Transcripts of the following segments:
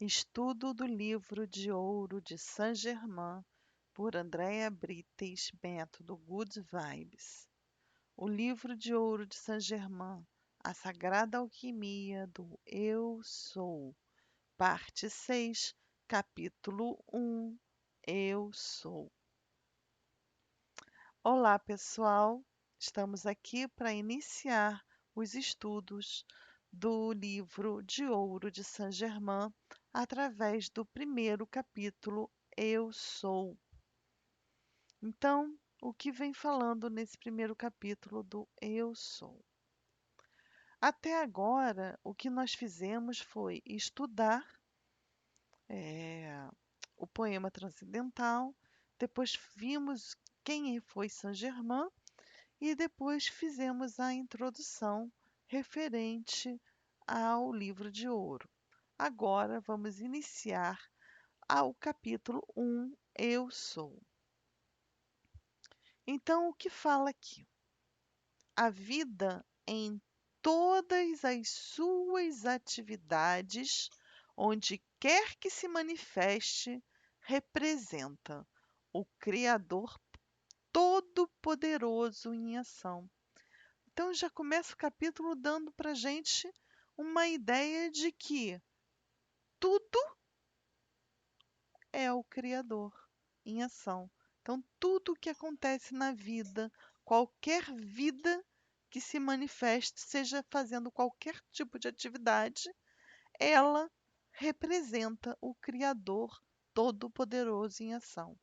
Estudo do Livro de Ouro de Saint-Germain, por Andrea Brites, método Good Vibes. O Livro de Ouro de Saint-Germain, a Sagrada Alquimia do Eu Sou, parte 6, capítulo 1, Eu Sou. Olá, pessoal! Estamos aqui para iniciar os estudos do Livro de Ouro de Saint-Germain através do primeiro capítulo, Eu Sou. Então, o que vem falando nesse primeiro capítulo do Eu Sou? Até agora, o que nós fizemos foi estudar o poema transcendental, depois vimos quem foi Saint-Germain e depois fizemos a introdução referente ao livro de ouro. Agora vamos iniciar ao capítulo 1, Eu Sou. Então, o que fala aqui? A vida em todas as suas atividades, onde quer que se manifeste, representa o Criador Todo-Poderoso em ação. Então já começa o capítulo dando para a gente uma ideia de que tudo é o Criador em ação. Então, tudo o que acontece na vida, qualquer vida que se manifeste, seja fazendo qualquer tipo de atividade, ela representa o Criador Todo-Poderoso em ação.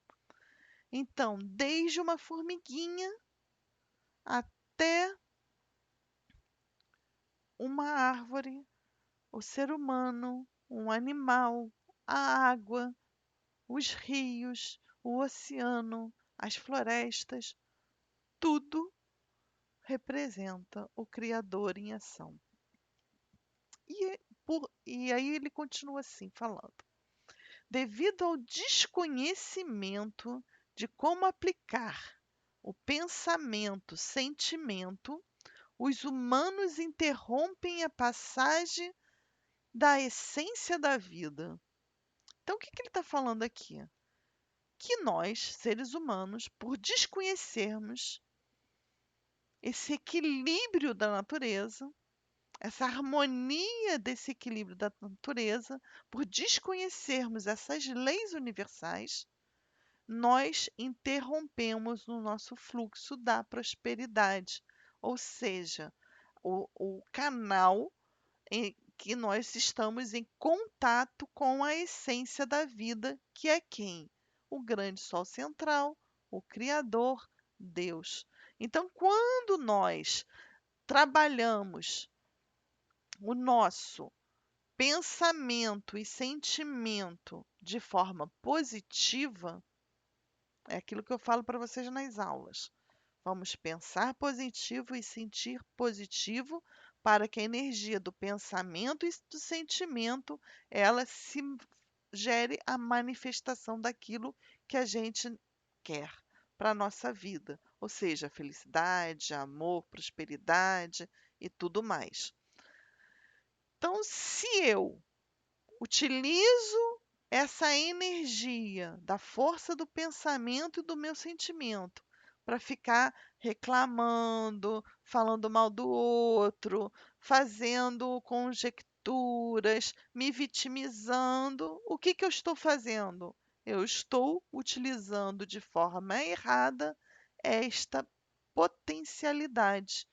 Então, desde uma formiguinha até uma árvore, o ser humano, um animal, a água, os rios, o oceano, as florestas, tudo representa o Criador em ação. E aí ele continua assim, falando. Devido ao desconhecimento de como aplicar o pensamento, sentimento, os humanos interrompem a passagem da essência da vida. Então, o que ele está falando aqui? Que nós, seres humanos, por desconhecermos esse equilíbrio da natureza, essa harmonia desse equilíbrio da natureza, por desconhecermos essas leis universais, nós interrompemos o nosso fluxo da prosperidade, ou seja, o canal em que nós estamos em contato com a essência da vida, que é quem? O grande Sol central, o Criador, Deus. Então, quando nós trabalhamos o nosso pensamento e sentimento de forma positiva, é aquilo que eu falo para vocês nas aulas. Vamos pensar positivo e sentir positivo para que a energia do pensamento e do sentimento ela se gere a manifestação daquilo que a gente quer para a nossa vida, ou seja, felicidade, amor, prosperidade e tudo mais. Então, se eu utilizo essa energia da força do pensamento e do meu sentimento para ficar reclamando, falando mal do outro, fazendo conjecturas, me vitimizando, o que eu estou fazendo? Eu estou utilizando de forma errada esta potencialidade.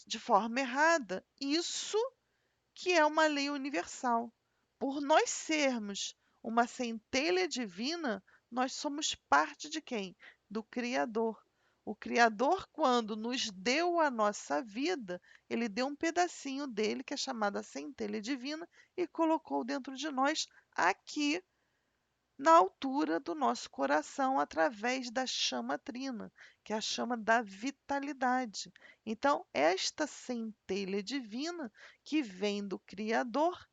De forma errada. Isso que é uma lei universal. Por nós sermos uma centelha divina, nós somos parte de quem? Do Criador. O Criador, quando nos deu a nossa vida, ele deu um pedacinho dele, que é chamada centelha divina, e colocou dentro de nós aqui na altura do nosso coração, através da chama trina, que é a chama da vitalidade. Então, esta centelha divina que vem do Criador,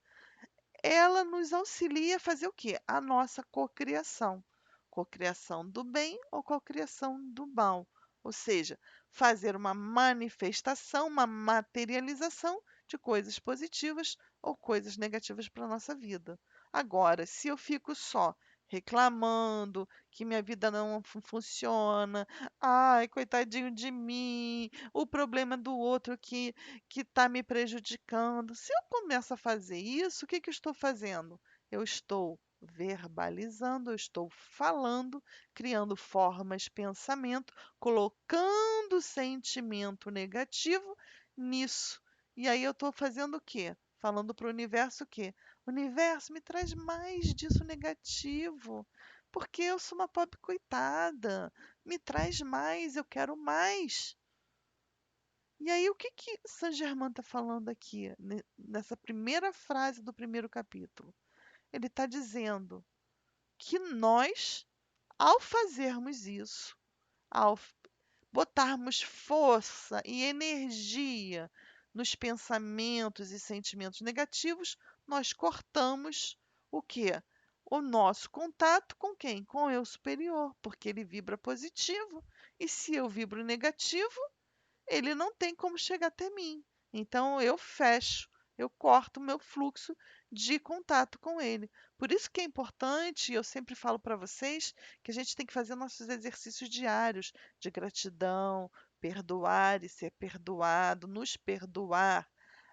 ela nos auxilia a fazer o quê? A nossa cocriação. Cocriação do bem ou cocriação do mal. Ou seja, fazer uma manifestação, uma materialização de coisas positivas ou coisas negativas para a nossa vida. Agora, se eu fico só reclamando que minha vida não funciona, ai, coitadinho de mim, o problema do outro que está me prejudicando. Se eu começo a fazer isso, o que que eu estou fazendo? Eu estou verbalizando, eu estou falando, criando formas, pensamento, colocando sentimento negativo nisso. E aí eu estou fazendo o quê? Falando para o universo o quê? Universo, me traz mais disso negativo, porque eu sou uma pobre coitada. Me traz mais, eu quero mais. E aí, o que que Saint-Germain está falando aqui, nessa primeira frase do primeiro capítulo? Ele está dizendo que nós, ao fazermos isso, ao botarmos força e energia nos pensamentos e sentimentos negativos, nós cortamos o quê? O nosso contato com quem? Com o eu superior, porque ele vibra positivo. E se eu vibro negativo, ele não tem como chegar até mim. Então eu fecho, eu corto o meu fluxo de contato com ele. Por isso que é importante, e eu sempre falo para vocês, que a gente tem que fazer nossos exercícios diários de gratidão, perdoar e ser perdoado, nos perdoar,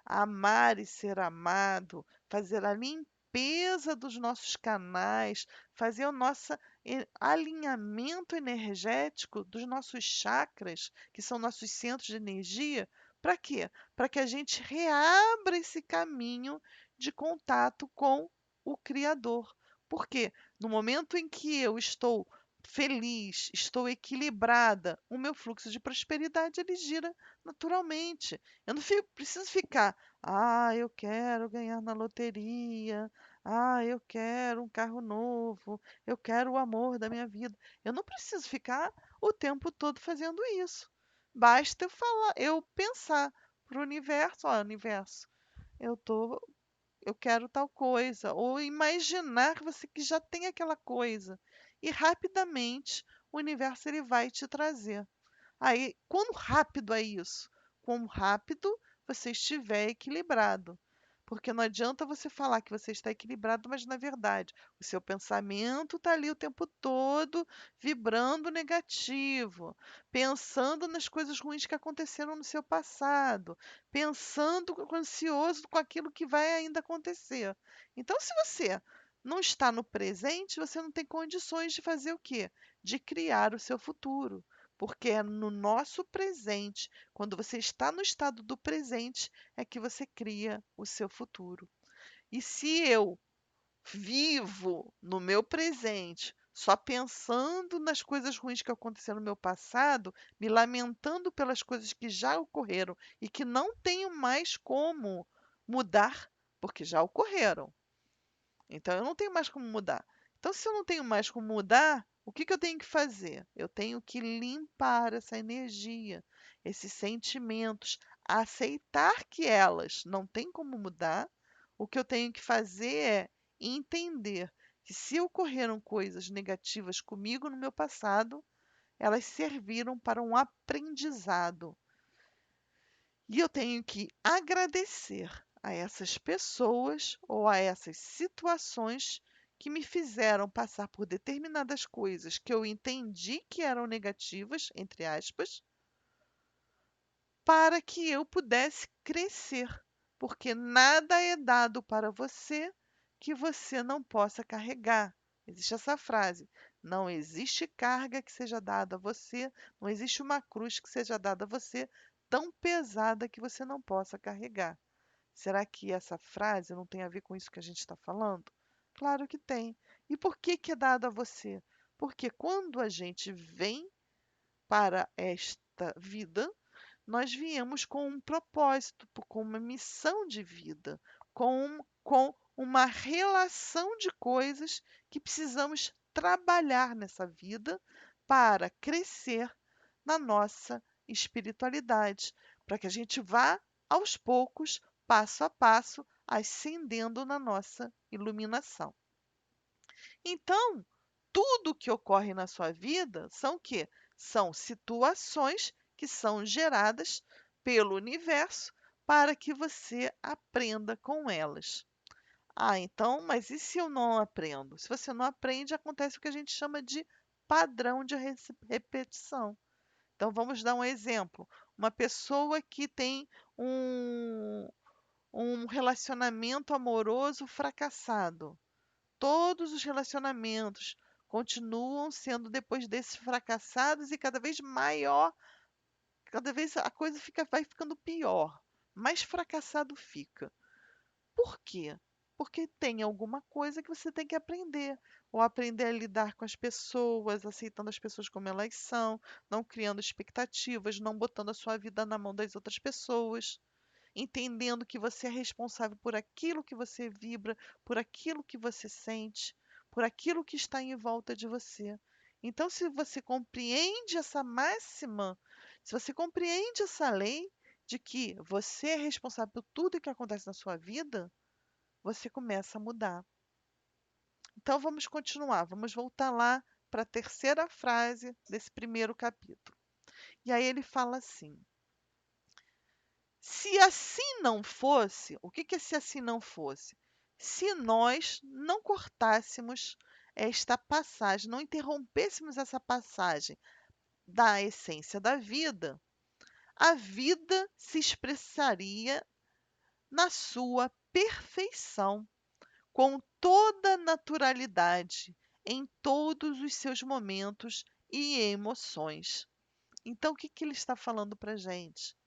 amar e ser amado, fazer a limpeza dos nossos canais, fazer o nosso alinhamento energético dos nossos chakras, que são nossos centros de energia, para quê? Para que a gente reabra esse caminho de contato com o Criador. Porque no momento em que eu estou feliz, estou equilibrada, o meu fluxo de prosperidade ele gira naturalmente. Eu não preciso ficar, eu quero ganhar na loteria, eu quero um carro novo, eu quero o amor da minha vida. Eu não preciso ficar o tempo todo fazendo isso. Basta eu falar, eu pensar para o universo, ó, universo, eu tô, eu quero tal coisa, ou imaginar que você que já tem aquela coisa. E rapidamente o universo ele vai te trazer. Aí, quão rápido é isso? Quão rápido você estiver equilibrado. Porque não adianta você falar que você está equilibrado, mas na verdade o seu pensamento está ali o tempo todo vibrando negativo, pensando nas coisas ruins que aconteceram no seu passado, pensando ansioso com aquilo que vai ainda acontecer. Então, se você não está no presente, você não tem condições de fazer o quê? De criar o seu futuro. Porque é no nosso presente, quando você está no estado do presente, é que você cria o seu futuro. E se eu vivo no meu presente, só pensando nas coisas ruins que aconteceram no meu passado, me lamentando pelas coisas que já ocorreram e que não tenho mais como mudar, porque já ocorreram. Então eu não tenho mais como mudar. Então, se eu não tenho mais como mudar, o que que eu tenho que fazer? Eu tenho que limpar essa energia, esses sentimentos, aceitar que elas não têm como mudar. O que eu tenho que fazer é entender que se ocorreram coisas negativas comigo no meu passado, elas serviram para um aprendizado. E eu tenho que agradecer a essas pessoas ou a essas situações que me fizeram passar por determinadas coisas que eu entendi que eram negativas, entre aspas, para que eu pudesse crescer. Porque nada é dado para você que você não possa carregar. Existe essa frase: não existe carga que seja dada a você, não existe uma cruz que seja dada a você tão pesada que você não possa carregar. Será que essa frase não tem a ver com isso que a gente está falando? Claro que tem. E por que que é dado a você? Porque quando a gente vem para esta vida, nós viemos com um propósito, com uma missão de vida, com uma relação de coisas que precisamos trabalhar nessa vida para crescer na nossa espiritualidade, para que a gente vá aos poucos, passo a passo, ascendendo na nossa iluminação. Então, tudo que ocorre na sua vida são o quê? São situações que são geradas pelo universo para que você aprenda com elas. Ah, então, mas e se eu não aprendo? Se você não aprende, acontece o que a gente chama de padrão de repetição. Então, vamos dar um exemplo. Uma pessoa que tem um, um relacionamento amoroso fracassado. Todos os relacionamentos continuam sendo depois desses fracassados e cada vez maior, cada vez a coisa vai ficando pior, mais fracassado fica. Por quê? Porque tem alguma coisa que você tem que aprender. Ou aprender a lidar com as pessoas, aceitando as pessoas como elas são, não criando expectativas, não botando a sua vida na mão das outras pessoas, entendendo que você é responsável por aquilo que você vibra, por aquilo que você sente, por aquilo que está em volta de você. Então, se você compreende essa máxima, se você compreende essa lei de que você é responsável por tudo que acontece na sua vida, você começa a mudar. Então, vamos continuar, vamos voltar lá para a terceira frase desse primeiro capítulo. E aí ele fala assim: se assim não fosse, o que é se assim não fosse? Se nós não cortássemos esta passagem, não interrompêssemos essa passagem da essência da vida, a vida se expressaria na sua perfeição, com toda naturalidade, em todos os seus momentos e emoções. Então, o que ele está falando para a gente?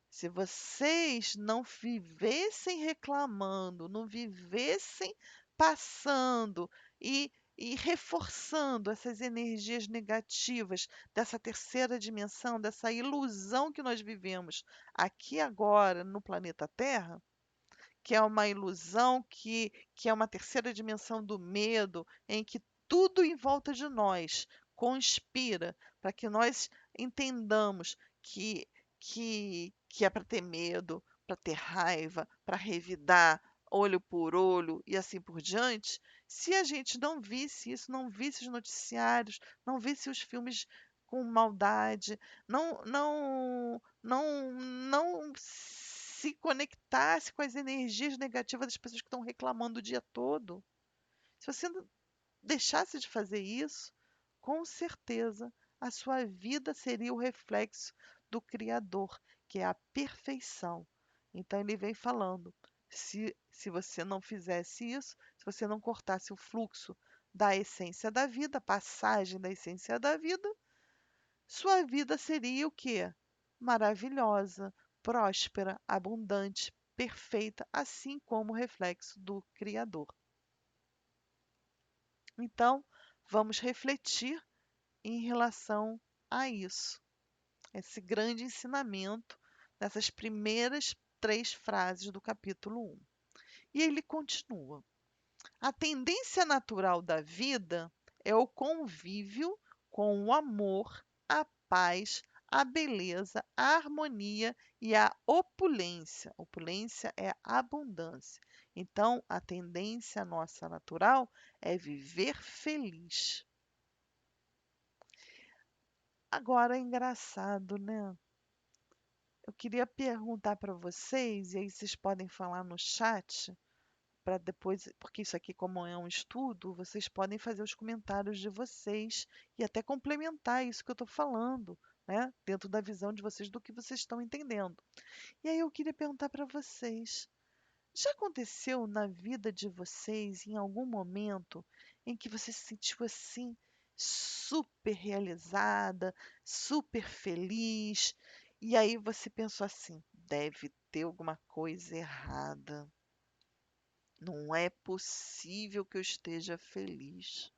Se vocês não vivessem reclamando, não vivessem passando e reforçando essas energias negativas dessa terceira dimensão, dessa ilusão que nós vivemos aqui agora no planeta Terra, que é uma ilusão, que é uma terceira dimensão do medo, em que tudo em volta de nós conspira para que nós entendamos que é para ter medo, para ter raiva, para revidar olho por olho e assim por diante. Se a gente não visse isso, não visse os noticiários, não visse os filmes com maldade, não se conectasse com as energias negativas das pessoas que estão reclamando o dia todo, se você não deixasse de fazer isso, com certeza a sua vida seria o reflexo do Criador, que é a perfeição. Então ele vem falando: se você não fizesse isso, se você não cortasse o fluxo da essência da vida, a passagem da essência da vida, sua vida seria o quê? Maravilhosa, próspera, abundante, perfeita, assim como o reflexo do Criador. Então, vamos refletir em relação a isso, esse grande ensinamento nessas primeiras 3 frases do capítulo 1. E ele continua: a tendência natural da vida é o convívio com o amor, a paz, a beleza, a harmonia e a opulência. Opulência é abundância. Então, a tendência nossa natural é viver feliz. Agora é engraçado, né? Eu queria perguntar para vocês, e aí vocês podem falar no chat, para depois, porque isso aqui, como é um estudo, vocês podem fazer os comentários de vocês e até complementar isso que eu estou falando, né? Dentro da visão de vocês do que vocês estão entendendo. E aí eu queria perguntar para vocês: já aconteceu na vida de vocês, em algum momento, em que você se sentiu assim, super realizada, super feliz, e aí você pensou assim: deve ter alguma coisa errada. Não é possível que eu esteja feliz.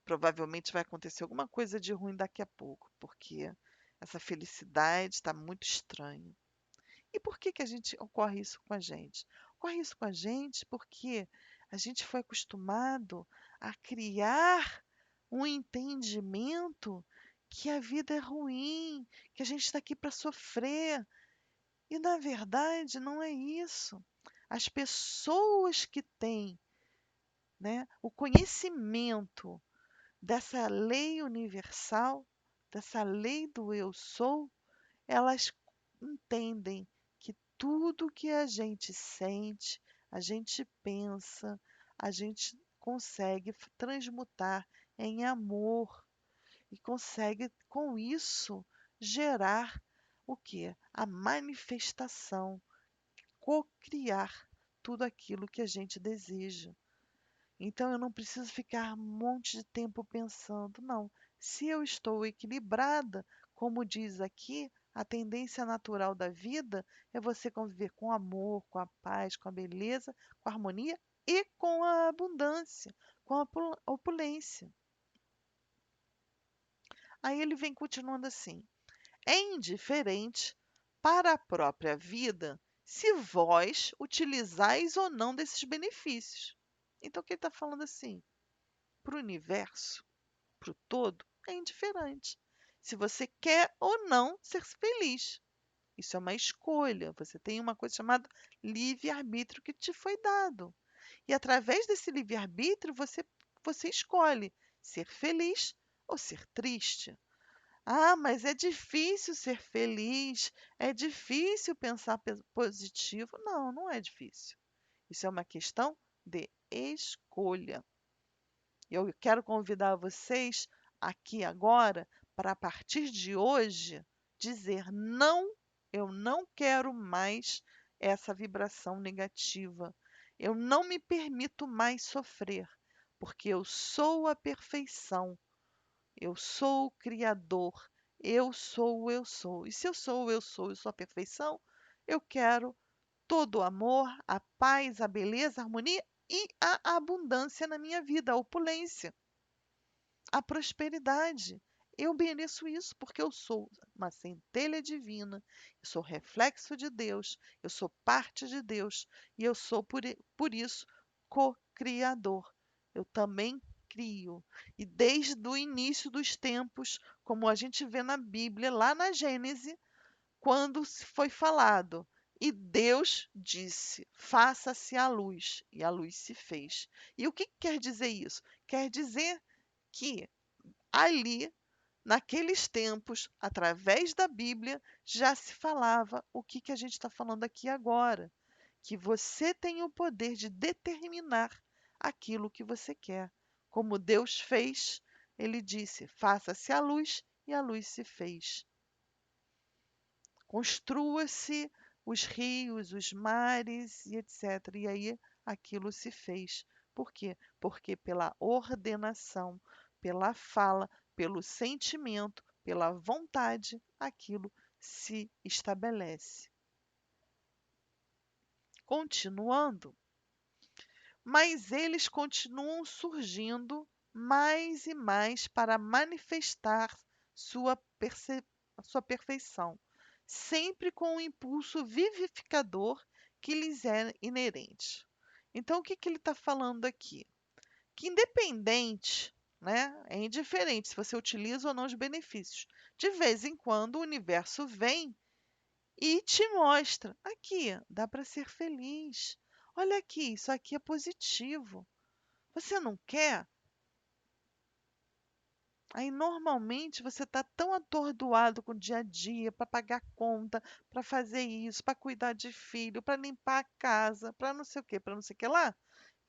Provavelmente vai acontecer alguma coisa de ruim daqui a pouco, porque essa felicidade está muito estranha. E por que que a gente ocorre isso com a gente? Ocorre isso com a gente porque a gente foi acostumado a criar um entendimento que a vida é ruim, que a gente está aqui para sofrer. E na verdade não é isso. As pessoas que têm, né, o conhecimento dessa lei universal, dessa lei do eu sou, elas entendem que tudo que a gente sente, a gente pensa, a gente consegue transmutar em amor e consegue, com isso, gerar o quê? A manifestação, cocriar tudo aquilo que a gente deseja. Então eu não preciso ficar um monte de tempo pensando, não. Se eu estou equilibrada, como diz aqui, a tendência natural da vida é você conviver com amor, com a paz, com a beleza, com a harmonia e com a abundância, com a opulência. Aí ele vem continuando assim: é indiferente para a própria vida se vós utilizais ou não desses benefícios. Então, o que ele está falando assim? Para o universo, para o todo, é indiferente. Se você quer ou não ser feliz. Isso é uma escolha. Você tem uma coisa chamada livre-arbítrio que te foi dado. E através desse livre-arbítrio, você escolhe ser feliz ou ser triste. Ah, mas é difícil ser feliz, é difícil pensar positivo. Não, não é difícil. Isso é uma questão de escolha. Eu quero convidar vocês aqui agora para, a partir de hoje, dizer não, eu não quero mais essa vibração negativa. Eu não me permito mais sofrer, porque eu sou a perfeição. Eu sou o Criador. Eu sou o eu sou. E se eu sou o eu sou a perfeição, eu quero todo o amor, a paz, a beleza, a harmonia e a abundância na minha vida, a opulência, a prosperidade. Eu mereço isso porque eu sou uma centelha divina, eu sou reflexo de Deus, eu sou parte de Deus e eu sou, por isso, co-criador. Eu também crio. E desde o início dos tempos, como a gente vê na Bíblia, lá na Gênese, quando foi falado, e Deus disse: faça-se a luz, e a luz se fez. E o que quer dizer isso? Quer dizer que ali, naqueles tempos, através da Bíblia, já se falava o que a gente está falando aqui agora, que você tem o poder de determinar aquilo que você quer. Como Deus fez, ele disse: faça-se a luz, e a luz se fez. Construa-se os rios, os mares e etc. E aí aquilo se fez. Por quê? Porque pela ordenação, pela fala, pelo sentimento, pela vontade, aquilo se estabelece. Continuando, mas eles continuam surgindo mais e mais para manifestar sua, sua perfeição, sempre com o impulso vivificador que lhes é inerente. Então, o que ele está falando aqui? Que independente, né, é indiferente se você utiliza ou não os benefícios. De vez em quando, o universo vem e te mostra: aqui, dá para ser feliz. Olha aqui, isso aqui é positivo. Você não quer? Aí normalmente você está tão atordoado com o dia a dia para pagar conta, para fazer isso, para cuidar de filho, para limpar a casa, para não sei o que, para não sei o que lá,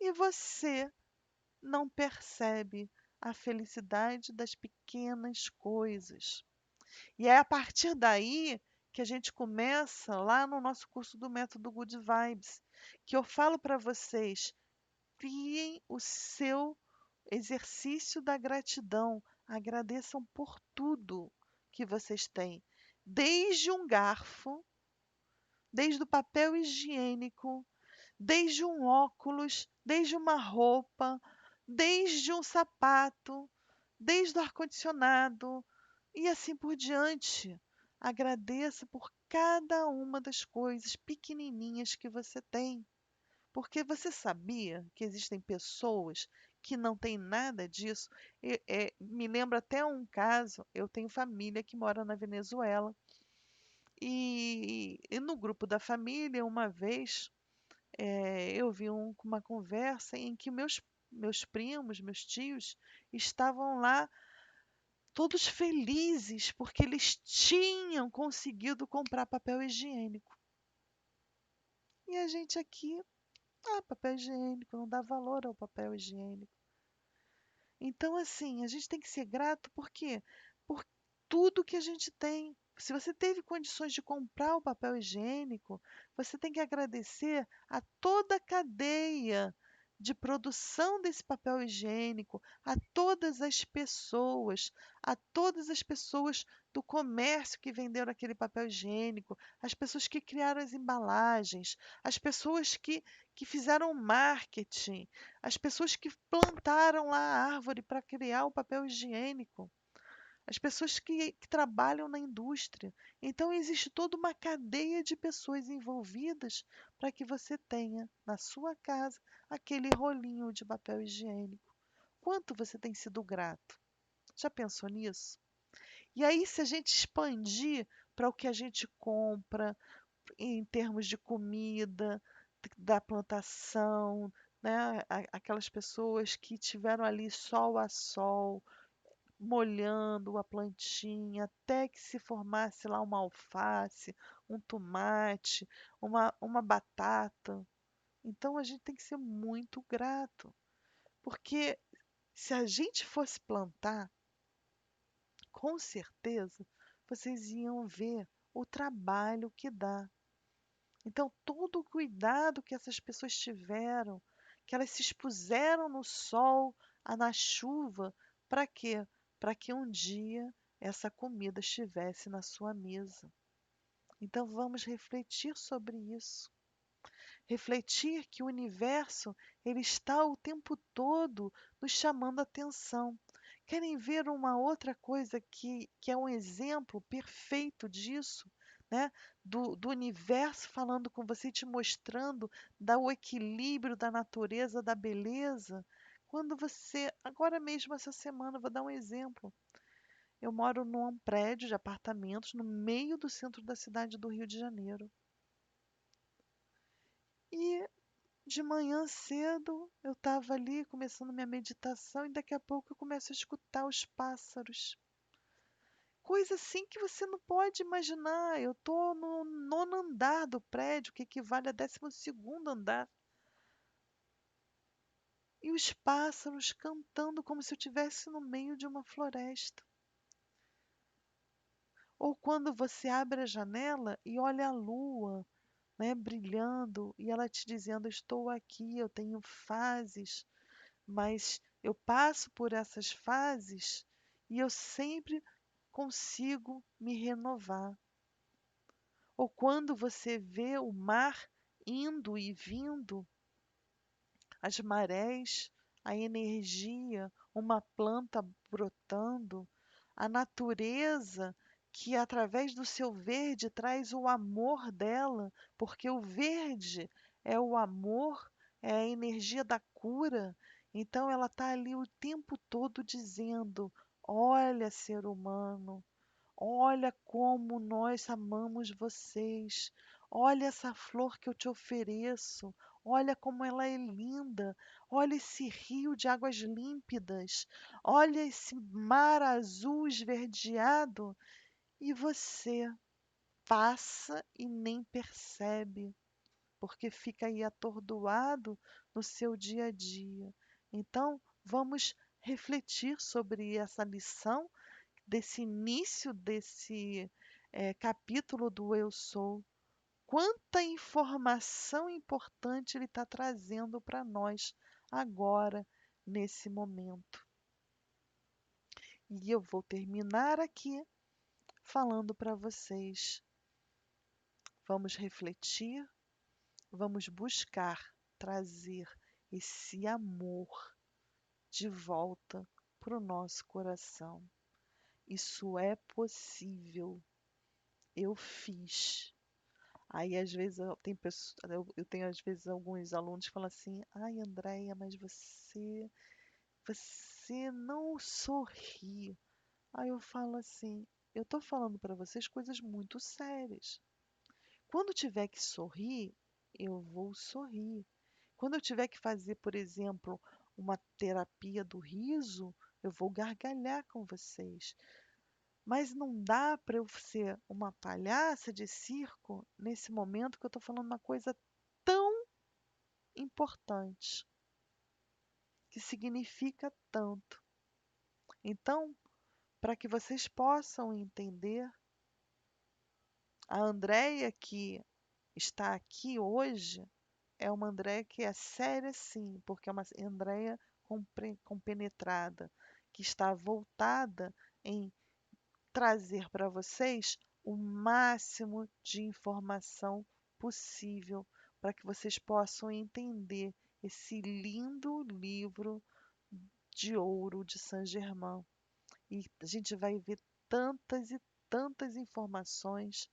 e você não percebe a felicidade das pequenas coisas. E é a partir daí que a gente começa lá no nosso curso do Método Good Vibes, que eu falo para vocês: criem o seu exercício da gratidão. Agradeçam por tudo que vocês têm, desde um garfo, desde o papel higiênico, desde um óculos, desde uma roupa, desde um sapato, desde o ar-condicionado e assim por diante. Agradeça por cada uma das coisas pequenininhas que você tem. Porque você sabia que existem pessoas que não têm nada disso? Me lembra até um caso, eu tenho família que mora na Venezuela. E no grupo da família, uma vez, eu vi uma conversa em que meus primos, meus tios, estavam lá todos felizes porque eles tinham conseguido comprar papel higiênico. E a gente aqui, papel higiênico, não dá valor ao papel higiênico. Então, assim, a gente tem que ser grato por quê? Por tudo que a gente tem. Se você teve condições de comprar o papel higiênico, você tem que agradecer a toda a cadeia de produção desse papel higiênico, a todas as pessoas do comércio que venderam aquele papel higiênico, as pessoas que criaram as embalagens, as pessoas que fizeram o marketing, as pessoas que plantaram lá a árvore para criar o papel higiênico, as pessoas que trabalham na indústria. Então, existe toda uma cadeia de pessoas envolvidas para que você tenha na sua casa aquele rolinho de papel higiênico. Quanto você tem sido grato? Já pensou nisso? E aí, se a gente expandir para o que a gente compra, em termos de comida, da plantação, né? Aquelas pessoas que tiveram ali sol a sol, molhando a plantinha até que se formasse lá uma alface, um tomate, uma batata. Então a gente tem que ser muito grato, porque se a gente fosse plantar, com certeza vocês iam ver o trabalho que dá. Então, todo o cuidado que essas pessoas tiveram, que elas se expuseram no sol, na chuva, para quê? Para que um dia essa comida estivesse na sua mesa. Então, vamos refletir sobre isso. Refletir que o universo ele está o tempo todo nos chamando a atenção. Querem ver uma outra coisa que é um exemplo perfeito disso, né? Do universo falando com você, te mostrando o equilíbrio da natureza, da beleza. Quando você, agora mesmo essa semana, vou dar um exemplo. Eu moro num prédio de apartamentos no meio do centro da cidade do Rio de Janeiro. E de manhã cedo eu estava ali começando minha meditação e daqui a pouco eu começo a escutar os pássaros. Coisa assim que você não pode imaginar. Eu estou no nono andar do prédio, que equivale a 12º andar. E os pássaros cantando como se eu estivesse no meio de uma floresta. Ou quando você abre a janela e olha a lua, né, brilhando, e ela te dizendo: estou aqui, eu tenho fases, mas eu passo por essas fases e eu sempre consigo me renovar. Ou quando você vê o mar indo e vindo, as marés, a energia, uma planta brotando, a natureza que através do seu verde traz o amor dela, porque o verde é o amor, é a energia da cura. Então ela está ali o tempo todo dizendo: olha, ser humano, olha como nós amamos vocês. Olha essa flor que eu te ofereço. Olha como ela é linda. Olha esse rio de águas límpidas. Olha esse mar azul esverdeado. E você passa e nem percebe, porque fica aí atordoado no seu dia a dia. Então, vamos refletir sobre essa lição desse início desse capítulo do Eu Sou. Quanta informação importante ele está trazendo para nós agora, nesse momento. E eu vou terminar aqui falando para vocês. Vamos refletir, vamos buscar trazer esse amor de volta para o nosso coração. Isso é possível. Eu fiz. Aí, às vezes, eu tenho, às vezes, alguns alunos que falam assim: ai, Andréia, mas você não sorri. Aí eu falo assim: eu estou falando para vocês coisas muito sérias. Quando tiver que sorrir, eu vou sorrir. Quando eu tiver que fazer, por exemplo, uma terapia do riso, eu vou gargalhar com vocês. Mas não dá para eu ser uma palhaça de circo nesse momento que eu estou falando uma coisa importante, que significa tanto. Então, para que vocês possam entender, a Andréia que está aqui hoje é uma Andréia que é séria sim, porque é uma Andréia compenetrada, que está voltada em trazer para vocês o máximo de informação possível para que vocês possam entender esse lindo livro de ouro de Saint-Germain. E a gente vai ver tantas e tantas informações.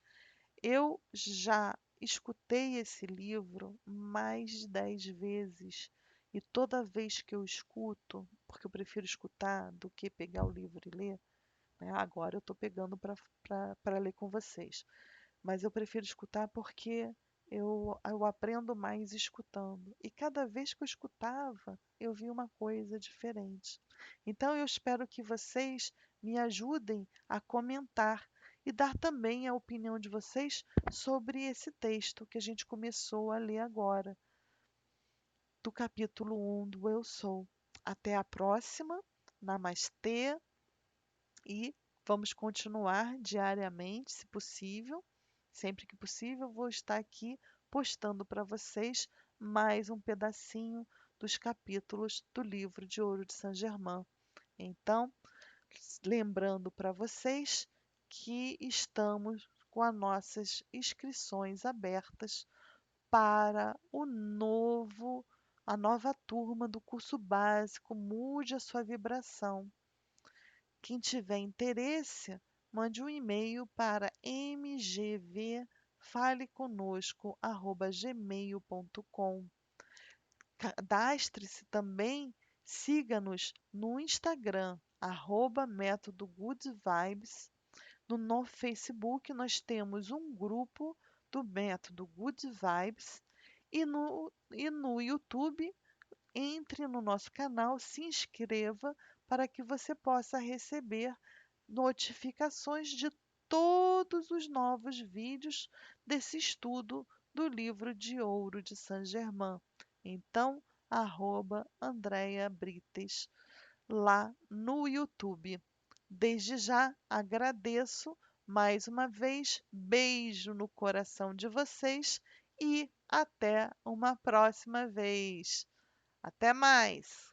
Eu já escutei esse livro mais de 10 vezes. E toda vez que eu escuto, porque eu prefiro escutar do que pegar o livro e ler, né? Agora eu estou pegando para ler com vocês. Mas eu prefiro escutar porque eu aprendo mais escutando. E cada vez que eu escutava, eu vi uma coisa diferente. Então eu espero que vocês me ajudem a comentar e dar também a opinião de vocês sobre esse texto que a gente começou a ler agora, do capítulo 1 do Eu Sou. Até a próxima. Namastê. E vamos continuar diariamente, se possível. Sempre que possível, vou estar aqui postando para vocês mais um pedacinho dos capítulos do livro de Ouro de Saint-Germain. Então, lembrando para vocês que estamos com as nossas inscrições abertas para a nova turma do curso básico Mude a Sua Vibração. Quem tiver interesse, mande um e-mail para mgvfaleconosco@gmail.com. Cadastre-se também, siga-nos no Instagram, Método Good Vibes. No Facebook, nós temos um grupo do Método Good Vibes. E no YouTube, entre no nosso canal, se inscreva para que você possa receber notificações de todos os novos vídeos desse estudo do livro de ouro de Saint-Germain. Então, Andrea Brites lá no YouTube. Desde já agradeço mais uma vez, beijo no coração de vocês e até uma próxima vez. Até mais!